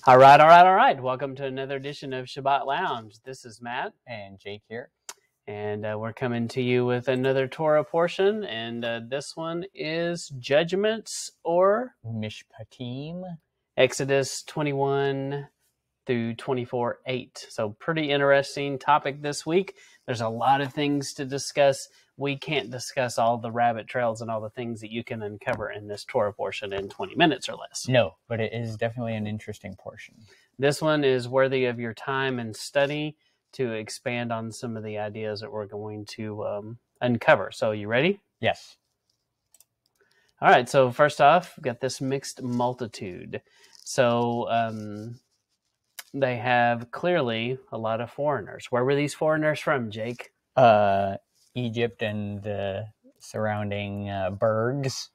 All right, all right, all right. Welcome to another edition of Shabbat Lounge. This is Matt. And Jake here. And we're coming to you with another Torah portion. And this one is Judgments or Mishpatiym. Exodus 21 through 24:8. So pretty interesting topic this week. There's a lot of things to discuss. We can't discuss all the rabbit trails and all the things that you can uncover in this Torah portion in 20 minutes or less. No, but it is definitely an interesting portion. This one is worthy of your time and study to expand on some of the ideas that we're going to uncover. So you ready? Yes. All right. So first off, we've got this mixed multitude. So they have clearly a lot of foreigners. Where were these foreigners from, Jake? Egypt and the surrounding burgs.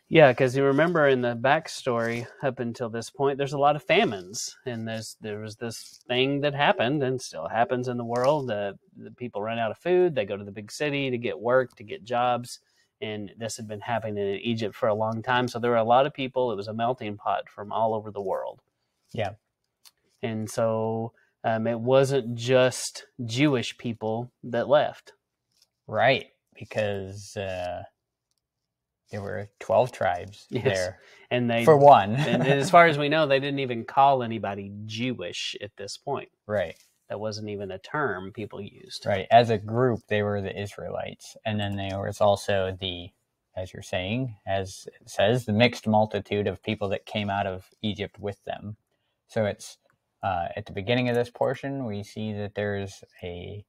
Yeah, because you remember in the backstory up until this point, there's a lot of famines. And there was this thing that happened and still happens in the world. The people run out of food. They go to the big city to get work, to get jobs. And this had been happening in Egypt for a long time. So there were a lot of people. It was a melting pot from all over the world. Yeah. And so it wasn't just Jewish people that left. Right, because there were 12 tribes there. And they, for one. And as far as we know, they didn't even call anybody Jewish at this point. Right. That wasn't even a term people used. Right. As a group, they were the Israelites. And then there was also as you're saying, as it says, the mixed multitude of people that came out of Egypt with them. So it's at the beginning of this portion, we see that there's a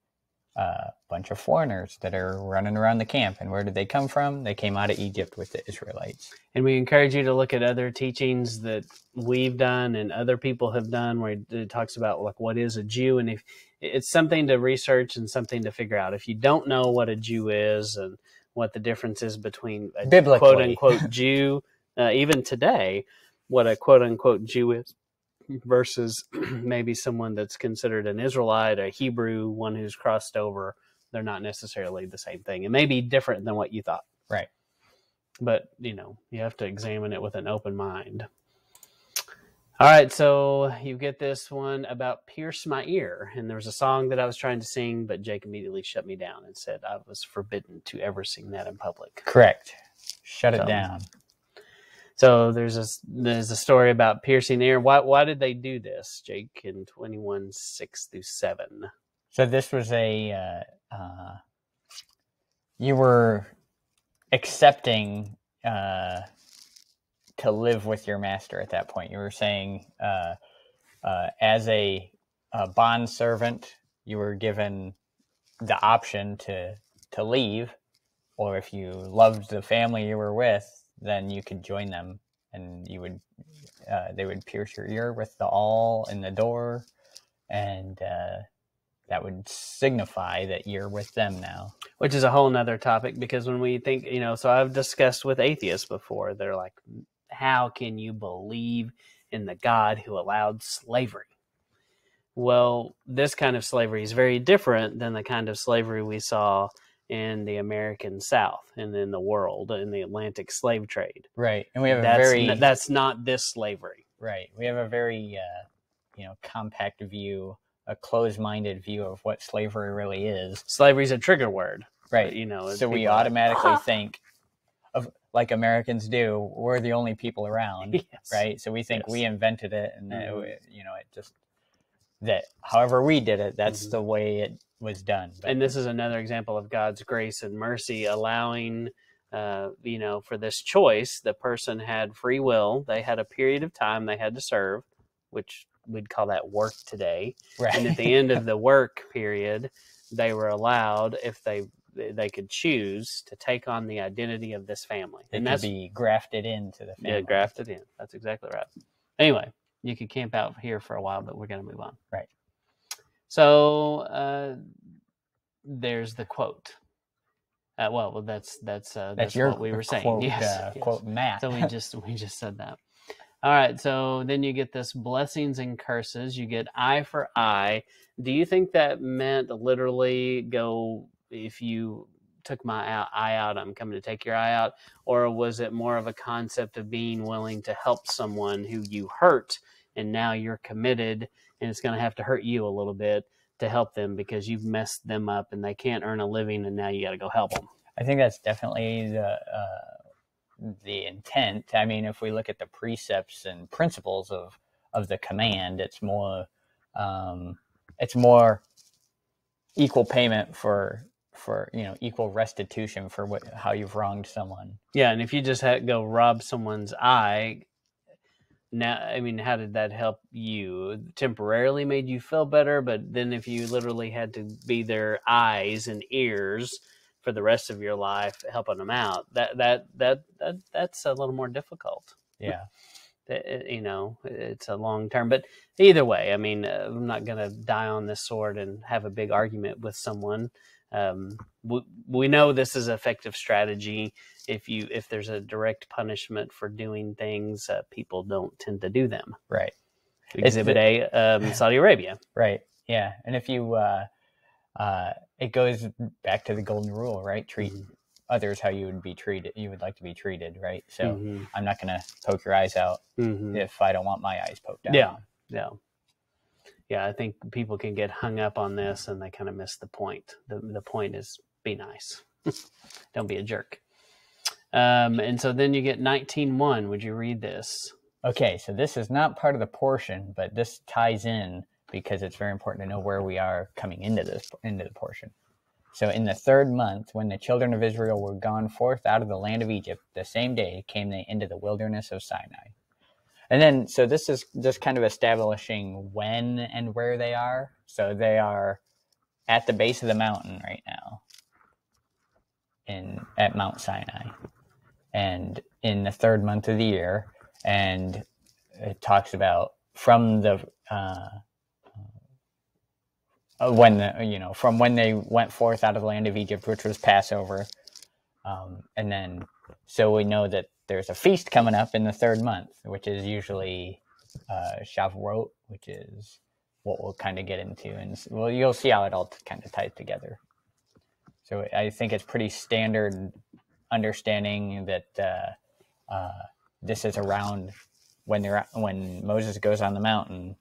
bunch of foreigners that are running around the camp. And where did they come from? They came out of Egypt with the Israelites. And we encourage you to look at other teachings that we've done and other people have done where it talks about like what is a Jew. And if it's something to research and something to figure out. If you don't know what a Jew is and what the difference is between a quote unquote Jew, even today, what a quote unquote Jew is versus maybe someone that's considered an Israelite, a Hebrew, one who's crossed over, they're not necessarily the same thing. It may be different than what you thought. Right. But, you have to examine it with an open mind. All right, so you get this one about Pierce My Ear. And there was a song that I was trying to sing, but Jake immediately shut me down and said I was forbidden to ever sing that in public. Correct. Shut it down. So there's a story about piercing ear. Why did they do this, Jake, in 21:6-7? So this was you were accepting to live with your master at that point. You were saying as a bond servant, you were given the option to leave, or if you loved the family you were with, then you could join them, and you would they would pierce your ear with the awl in the door, and that would signify that you're with them now. Which is a whole nother topic, because when we think, so I've discussed with atheists before, they're like, how can you believe in the God who allowed slavery? Well, this kind of slavery is very different than the kind of slavery we saw in the American South and in the world, in the Atlantic slave trade. Right. And we have that's not this slavery. Right. We have a very, compact view, a closed-minded view of what slavery really is. Slavery is a trigger word. Right. So we automatically think of, like Americans do, we're the only people around. Yes. Right. So we think we invented it, and it just, that however we did it, that's the way it was done. And this is another example of God's grace and mercy allowing, for this choice. The person had free will. They had a period of time they had to serve, which we'd call that work today. Right. And at the end of the work period, they were allowed, if they could choose, to take on the identity of this family. They could be grafted into the family. Yeah, grafted in. That's exactly right. Anyway, you could camp out here for a while, but we're going to move on. Right. So there's the quote. That's what we were saying. Quote, yes. Quote Matt. So we just said that. All right. So then you get this blessings and curses. You get eye for eye. Do you think that meant literally if you took my eye out, I'm coming to take your eye out? Or was it more of a concept of being willing to help someone who you hurt and now you're committed, and it's going to have to hurt you a little bit to help them because you've messed them up and they can't earn a living, and now you got to go help them. I think that's definitely the intent. I mean, if we look at the precepts and principles of the command, it's more equal payment for equal restitution for how you've wronged someone. Yeah, and if you just go rob someone's eye, now, I mean, how did that help you? It temporarily made you feel better, but then if you literally had to be their eyes and ears for the rest of your life, helping them out, that's a little more difficult. Yeah. It's a long term, but either way, I mean, I'm not going to die on this sword and have a big argument with someone. We know this is effective strategy. If there's a direct punishment for doing things, people don't tend to do them. Right. Exhibit A, Saudi Arabia. Right. Yeah. And if you, it goes back to the golden rule, right? Treat others how you would like to be treated, right? So I'm not going to poke your eyes out if I don't want my eyes poked out. Yeah. I think people can get hung up on this and they kind of miss the point. The point is be nice. Don't be a jerk. And so then you get 19:1. Would you read this? Okay, so this is not part of the portion, but this ties in because it's very important to know where we are coming into the portion. So in the 3rd month, when the children of Israel were gone forth out of the land of Egypt, the same day came they into the wilderness of Sinai. And then, so this is just kind of establishing when and where they are. So they are at the base of the mountain right now, at Mount Sinai, and in the 3rd month of the year. And it talks about from the from when they went forth out of the land of Egypt, which was Passover, and then so we know that there's a feast coming up in the 3rd month, which is usually Shavuot, which is what we'll kind of get into, and you'll see how it all kind of ties together. So I think it's pretty standard understanding that this is around when Moses goes on the mountain.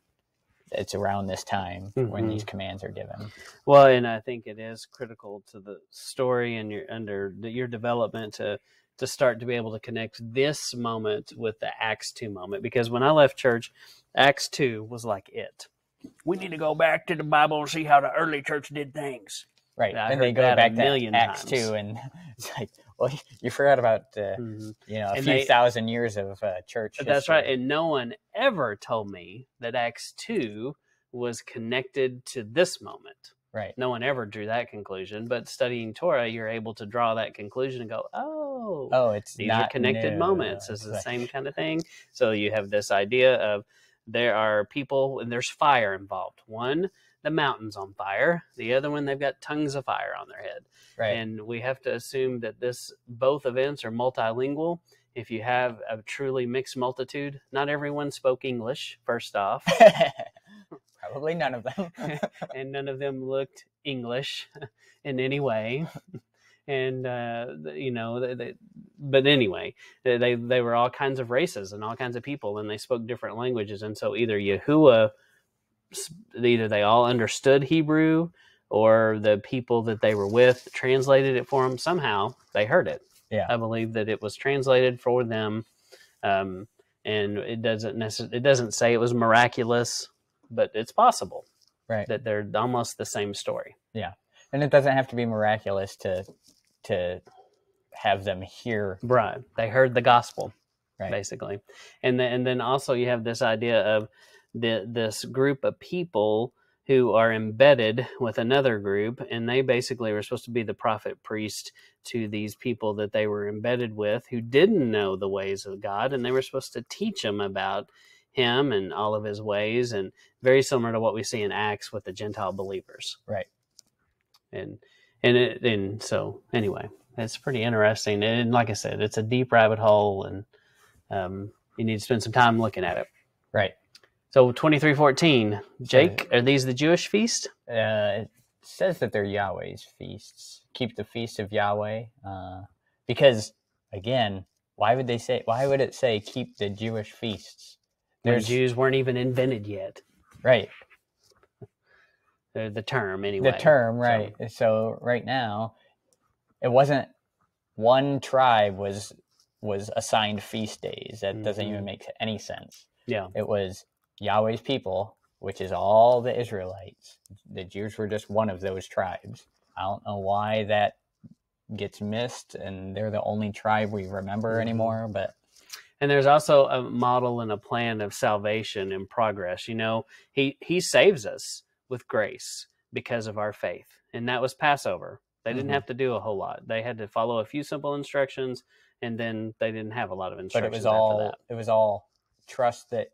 It's around this time when these commands are given. Well, and I think it is critical to the story and your development to start to be able to connect this moment with the Acts 2 moment. Because when I left church, Acts 2 was like it. We need to go back to the Bible and see how the early church did things. Right, and they go back to Acts 2, and it's like, well, you forgot about a few thousand years of church history. That's right, and no one ever told me that Acts 2 was connected to this moment. Right. No one ever drew that conclusion, but studying Torah, you're able to draw that conclusion and go, these are connected moments. It's the same kind of thing. So you have this idea of there are people, and there's fire involved. One, the mountain's on fire. The other one, they've got tongues of fire on their head. Right. And we have to assume that both events are multilingual. If you have a truly mixed multitude, not everyone spoke English, first off. Probably none of them. And none of them looked English in any way. And, but anyway, they were all kinds of races and all kinds of people, and they spoke different languages. And so either they all understood Hebrew, or the people that they were with translated it for them. Somehow they heard it. Yeah. I believe that it was translated for them. And it doesn't say it was miraculous, but it's possible, right, that they're almost the same story. Yeah. And it doesn't have to be miraculous to have them hear. Right. They heard the gospel, right, basically. And then also you have this idea of this group of people who are embedded with another group, and they basically were supposed to be the prophet priest to these people that they were embedded with, who didn't know the ways of God, and they were supposed to teach them about him and all of his ways, and very similar to what we see in Acts with the Gentile believers. Right. And so anyway, it's pretty interesting. And like I said, it's a deep rabbit hole, and you need to spend some time looking at it. Right. So 23:14, Jake, are these the Jewish feast? It says that they're Yahweh's feasts. Keep the feast of Yahweh, because again, why would it say keep the Jewish feasts? when Jews weren't even invented yet. Right. The term, anyway. The term, right. So right now, it wasn't one tribe was assigned feast days. That doesn't even make any sense. Yeah. It was Yahweh's people, which is all the Israelites. The Jews were just one of those tribes. I don't know why that gets missed, and they're the only tribe we remember anymore, but... And there's also a model and a plan of salvation in progress. You know, he saves us with grace because of our faith. And that was Passover. They didn't have to do a whole lot. They had to follow a few simple instructions, and then they didn't have a lot of instructions after that. It was all trust that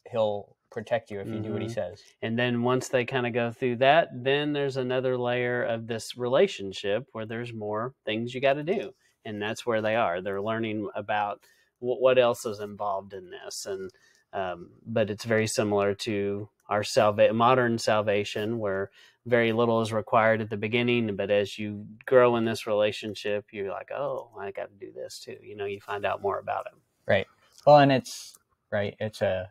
he'll protect you if you do what he says. And then once they kind of go through that, then there's another layer of this relationship where there's more things you got to do. And that's where they are. They're learning about what else is involved in this. And but it's very similar to our modern salvation, where very little is required at the beginning, but as you grow in this relationship, you're like, oh, I got to do this too. You know, you find out more about him. Right. Well, and it's a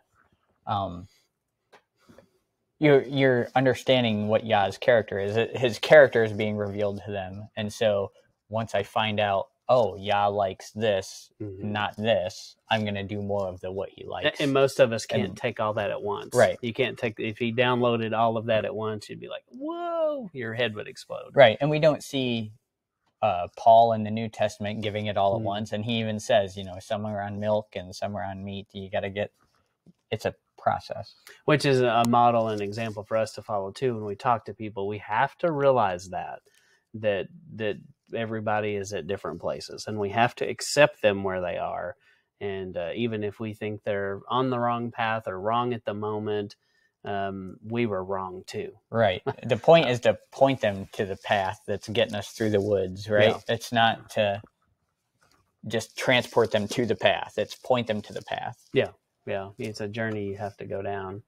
you're understanding what Yah's character is. His character is being revealed to them, and so once I find out, oh, Yah likes this, not this, I'm going to do more of what he likes. And most of us can't take all that at once. Right. You can't take, if he downloaded all of that at once, you'd be like, whoa, your head would explode. Right. And we don't see Paul in the New Testament giving it all at once. And he even says, you know, some are on milk and some are on meat. You got to it's a process. Which is a model and example for us to follow too. When we talk to people, we have to realize that everybody is at different places, and we have to accept them where they are. And even if we think they're on the wrong path or wrong at the moment, we were wrong too. Right. The point is to point them to the path that's getting us through the woods, right? Yeah. It's not to just transport them to the path. It's point them to the path. Yeah. Yeah. It's a journey you have to go down.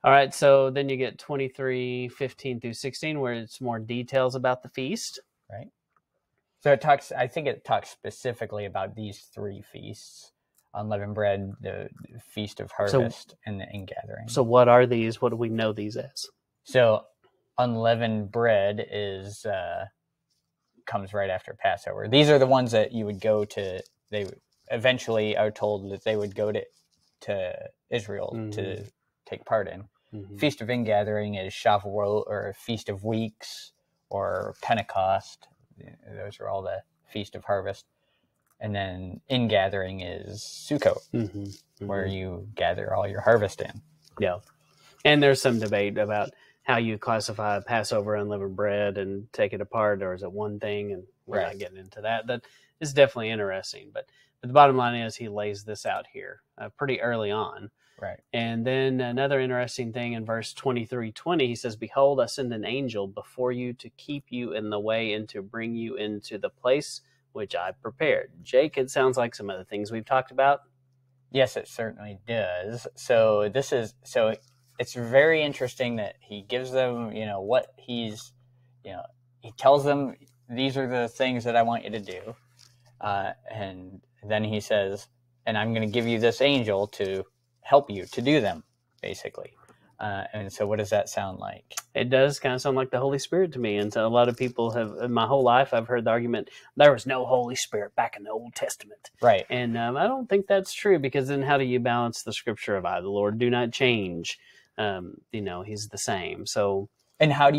All right. So then you get 23:15 through 16, where it's more details about the feast. Right. So I think it talks specifically about these three feasts: unleavened bread, the feast of harvest, and the ingathering. So what are these? What do we know these as? So unleavened bread comes right after Passover. These are the ones that you would go to. They eventually are told that they would go to Israel to take part in. Feast of ingathering is Shavuot, or Feast of Weeks, or Pentecost. Those are all the Feast of Harvest. And then ingathering is Sukkot, where you gather all your harvest in. Yeah. And there's some debate about how you classify Passover unleavened bread and take it apart, or is it one thing? And we're not getting into that. That is definitely interesting. But the bottom line is he lays this out here pretty early on. Right. And then another interesting thing in verse 23:20, he says, "Behold, I send an angel before you to keep you in the way and to bring you into the place which I prepared." Jake, it sounds like some of the things we've talked about. Yes, it certainly does. So it's very interesting that he gives them, what he's, he tells them, these are the things that I want you to do. And then he says, and I'm going to give you this angel to help you to do them, basically. And so what does that sound like? It does kind of sound like the Holy Spirit to me. And so a lot of people have, in my whole life, I've heard the argument, there was no Holy Spirit back in the Old Testament. Right. And I don't think that's true, because then how do you balance the scripture of I, the Lord, do not change? He's the same. So, and how else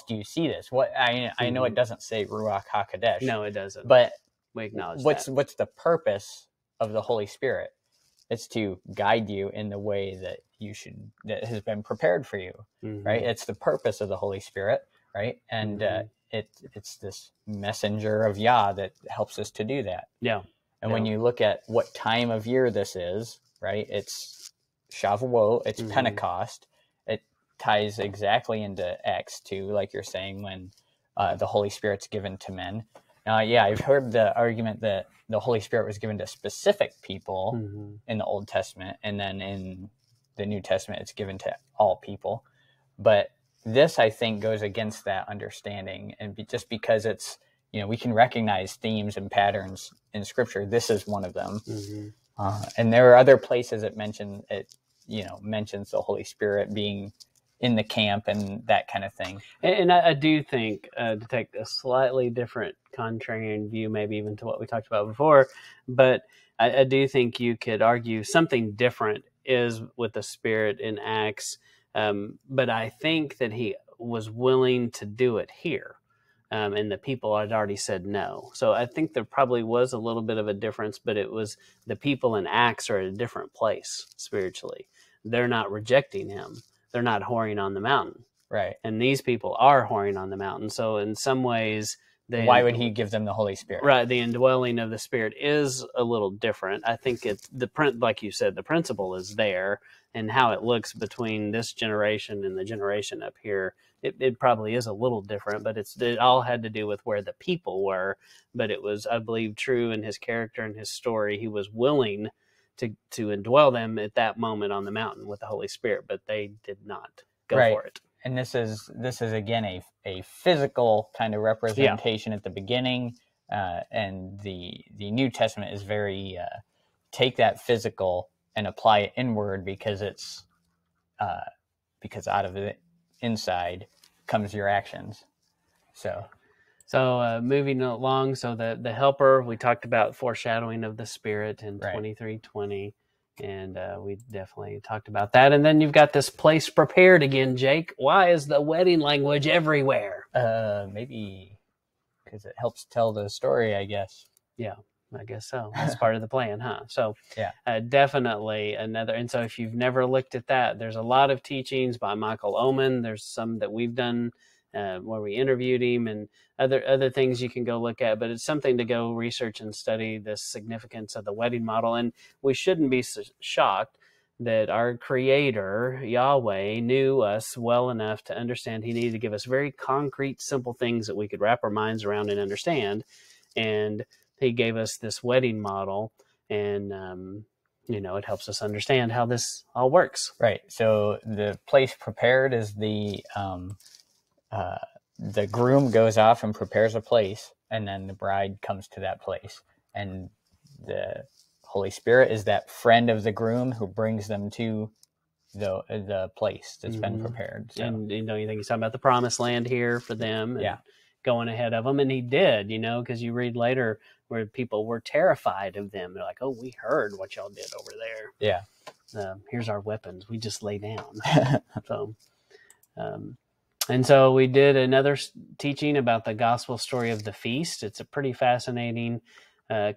do you see this? What I know it doesn't say Ruach HaKodesh. No, it doesn't. But we acknowledge what's the purpose of the Holy Spirit? It's to guide you in the way that has been prepared for you, right? It's the purpose of the Holy Spirit, right? And it's this messenger of Yah that helps us to do that. Yeah. And when you look at what time of year this is, right? It's Shavuot, it's Pentecost. It ties exactly into Acts 2, like you're saying, when the Holy Spirit's given to men. I've heard the argument that the Holy Spirit was given to specific people in the Old Testament, and then in the New Testament, it's given to all people. But this, I think, goes against that understanding. And just because it's, we can recognize themes and patterns in Scripture, this is one of them. And there are other places it mentions the Holy Spirit being in the camp and that kind of thing. And I do think, to take a slightly different contrarian view, maybe even to what we talked about before, but I do think you could argue something different is with the Spirit in Acts. But I think that he was willing to do it here. And the people had already said no. So I think there probably was a little bit of a difference, but it was the people in Acts are at a different place spiritually. They're not rejecting him. They're not whoring on the mountain. Right. And these people are whoring on the mountain. So in some ways, why would he give them the Holy Spirit? Right. The indwelling of the Spirit is a little different. I think it's like you said, the principle is there, and how it looks between this generation and the generation up here. It probably is a little different, but it all had to do with where the people were. But it was, I believe, true in his character and his story. He was willing to indwell them at that moment on the mountain with the Holy Spirit, but they did not go for it. And this is again a physical kind of representation at the beginning, and the New Testament is very take that physical and apply it inward, because it's because out of the inside comes your actions. So moving along, so the helper, we talked about foreshadowing of the Spirit in 23:20. And we definitely talked about that. And then you've got this place prepared again, Jake. Why is the wedding language everywhere? Maybe because it helps tell the story, I guess. Yeah, I guess so. That's part of the plan, huh? So yeah, definitely another. And so if you've never looked at that, there's a lot of teachings by Michael Oman. There's some that we've done where we interviewed him, and other things you can go look at. But it's something to go research and study the significance of the wedding model. And we shouldn't be so shocked that our Creator, Yahweh, knew us well enough to understand he needed to give us very concrete, simple things that we could wrap our minds around and understand. And he gave us this wedding model, and it helps us understand how this all works. Right. So the place prepared is the groom goes off and prepares a place, and then the bride comes to that place. And the Holy Spirit is that friend of the groom who brings them to the place that's been prepared. So. And you think he's talking about the promised land here for them, and going ahead of them. And he did, because you read later where people were terrified of them. They're like, "Oh, we heard what y'all did over there. Yeah. Here's our weapons. We just lay down." So, and so we did another teaching about the gospel story of the feast. It's a pretty fascinating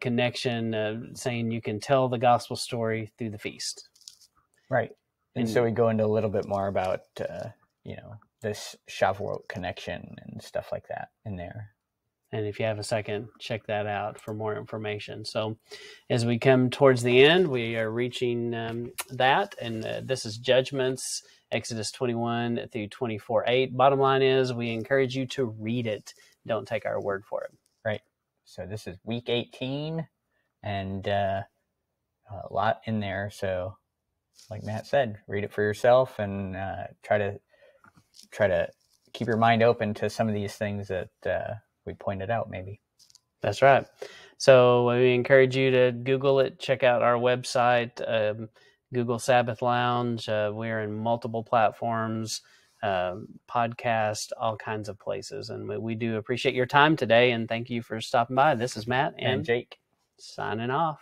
connection, saying you can tell the gospel story through the feast. Right. And so we go into a little bit more about, this Shavuot connection and stuff like that in there. And if you have a second, check that out for more information. So as we come towards the end, we are reaching that. And this is Judgments, Exodus 21 through 24:8. Bottom line is we encourage you to read it. Don't take our word for it. Right. So this is week 18, and a lot in there. So like Matt said, read it for yourself, and try to keep your mind open to some of these things that we pointed out, maybe. That's right. So we encourage you to Google it, check out our website, Google Sabbath Lounge. We're in multiple platforms, podcast, all kinds of places. And we do appreciate your time today, and thank you for stopping by. This is Matt and Jake signing off.